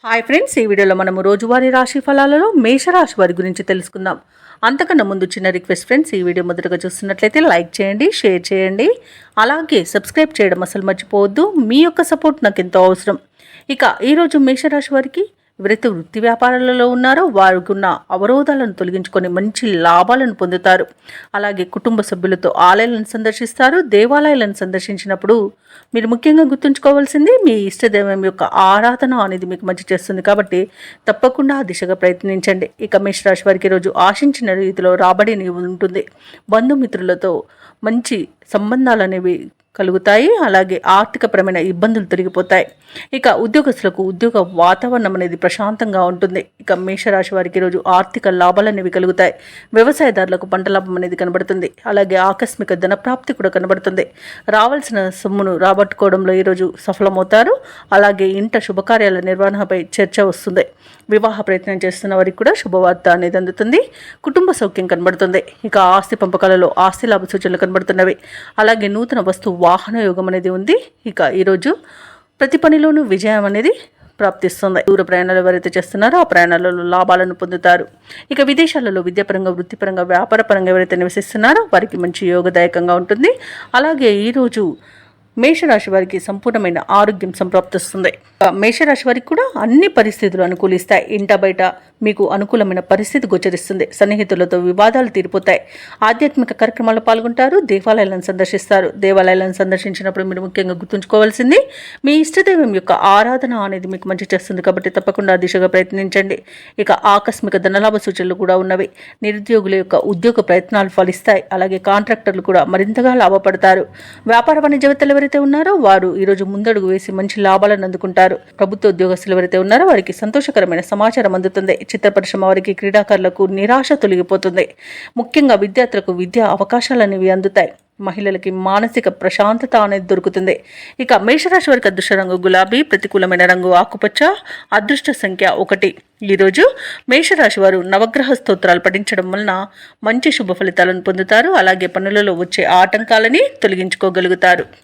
Hi friends, ఈ వీడియోలో మనము రోజువారీ రాశి ఫలాలలో మేషరాశి వారి గురించి తెలుసుకుందాం. అంతకన్నా ముందు చిన్న రిక్వెస్ట్ ఫ్రెండ్స్, ఈ వీడియో మొదటగా చూస్తున్నట్లయితే లైక్ చేయండి, షేర్ చేయండి, అలాగే సబ్స్క్రైబ్ చేయడం అసలు మర్చిపోవద్దు. మీ యొక్క సపోర్ట్ నాకు ఎంతో అవసరం. ఇక ఈరోజు మేషరాశి వారికి ఎవరైతే వృత్తి వ్యాపారాలలో ఉన్నారో వారికి ఉన్న అవరోధాలను తొలగించుకొని మంచి లాభాలను పొందుతారు. అలాగే కుటుంబ సభ్యులతో ఆలయాలను సందర్శిస్తారు. దేవాలయాలను సందర్శించినప్పుడు మీరు ముఖ్యంగా గుర్తుంచుకోవాల్సింది మీ ఇష్టదైవం యొక్క ఆరాధన అనేది మీకు మంచి చేస్తుంది. కాబట్టి తప్పకుండా ఆ దిశగా ప్రయత్నించండి. ఇక మేషరాశి వారికి ఈరోజు ఆశించిన రీతిలో రాబడి ఉంటుంది. బంధుమిత్రులతో మంచి సంబంధాలు అనేవి కలుగుతాయి. అలాగే ఆర్థికపరమైన ఇబ్బందులు తొలగిపోతాయి. ఇక ఉద్యోగస్తులకు ఉద్యోగ వాతావరణం అనేది ప్రశాంతంగా ఉంటుంది. ఇక మేషరాశి వారికి ఈరోజు ఆర్థిక లాభాలు అనేవి కలుగుతాయి. వ్యవసాయదారులకు పంట లాభం అనేది కనబడుతుంది. అలాగే ఆకస్మిక ధనప్రాప్తి కూడా కనబడుతుంది. రావాల్సిన సొమ్మును రాబట్టుకోవడంలో ఈరోజు సఫలమవుతారు. అలాగే ఇంట శుభకార్యాల నిర్వహణపై చర్చ వస్తుంది. వివాహ ప్రయత్నం చేస్తున్న వారికి కూడా శుభవార్త అనేది అందుతుంది. కుటుంబ సౌఖ్యం కనబడుతుంది. ఇక ఆస్తి పంపకాలలో ఆస్తి లాభ సూచనలు కనబడుతున్నవి. అలాగే నూతన వస్తు వాహన యోగం అనేది ఉంది. ఇక ఈరోజు ప్రతి పనిలోనూ విజయం అనేది ప్రాప్తిస్తుంది. దూర ప్రయాణాలు ఎవరైతే చేస్తున్నారో ఆ ప్రయాణాలలో లాభాలను పొందుతారు. ఇక విదేశాలలో విద్యాపరంగా, వృత్తిపరంగా, వ్యాపారపరంగా ఎవరైతే నివసిస్తున్నారో వారికి మంచి యోగదాయకంగా ఉంటుంది. అలాగే ఈరోజు మేషరాశి వారికి సంపూర్ణమైన ఆరోగ్యం సంప్రాప్తిస్తుంది. మేషరాశి వారికి కూడా అన్ని పరిస్థితులు అనుకూలిస్తాయి. ఇంట బయట మీకు అనుకూలమైన పరిస్థితి గోచరిస్తుంది. సన్నిహితులతో వివాదాలు తీరిపోతాయి. ఆధ్యాత్మిక కార్యక్రమాల్లో పాల్గొంటారు. దేవాలయాలను సందర్శిస్తారు. దేవాలయాలను సందర్శించినప్పుడు మీరు ముఖ్యంగా గుర్తుంచుకోవాల్సింది మీ ఇష్టదైవం యొక్క ఆరాధన అనేది మీకు మంచి చేస్తుంది. కాబట్టి తప్పకుండా ఆ దిశగా ప్రయత్నించండి. ఇక ఆకస్మిక ధనలాభ సూచనలు కూడా ఉన్నవి. నిరుద్యోగుల యొక్క ఉద్యోగ ప్రయత్నాలు ఫలిస్తాయి. అలాగే కాంట్రాక్టర్లు కూడా మరింతగా లాభపడతారు. వ్యాపార వాణిజ్యవేత్తలు ఎవరైతే ఉన్నారో వారు ఈరోజు ముందడుగు వేసి మంచి లాభాలను అందుకుంటారు. ప్రభుత్వ ఉద్యోగస్తులు ఎవరైతే ఉన్నారో వారికి సంతోషకరమైన సమాచారం అందుతుంది. చిత్ర పరిశ్రమ వారికి, క్రీడాకారులకు నిరాశ తొలగిపోతుంది. ముఖ్యంగా విద్యార్థులకు విద్యా అవకాశాలు అనేవి అందుతాయి. మహిళలకి మానసిక ప్రశాంతత అనేది దొరుకుతుంది. ఇక మేషరాశి వారికి అదృష్ట రంగు గులాబీ, ప్రతికూలమైన రంగు ఆకుపచ్చ, అదృష్ట సంఖ్య 1. ఈరోజు మేషరాశి వారు నవగ్రహ స్తోత్రాలు పఠించడం వలన మంచి శుభ ఫలితాలను పొందుతారు. అలాగే పనులలో వచ్చే ఆటంకాలని తొలగించుకోగలుగుతారు.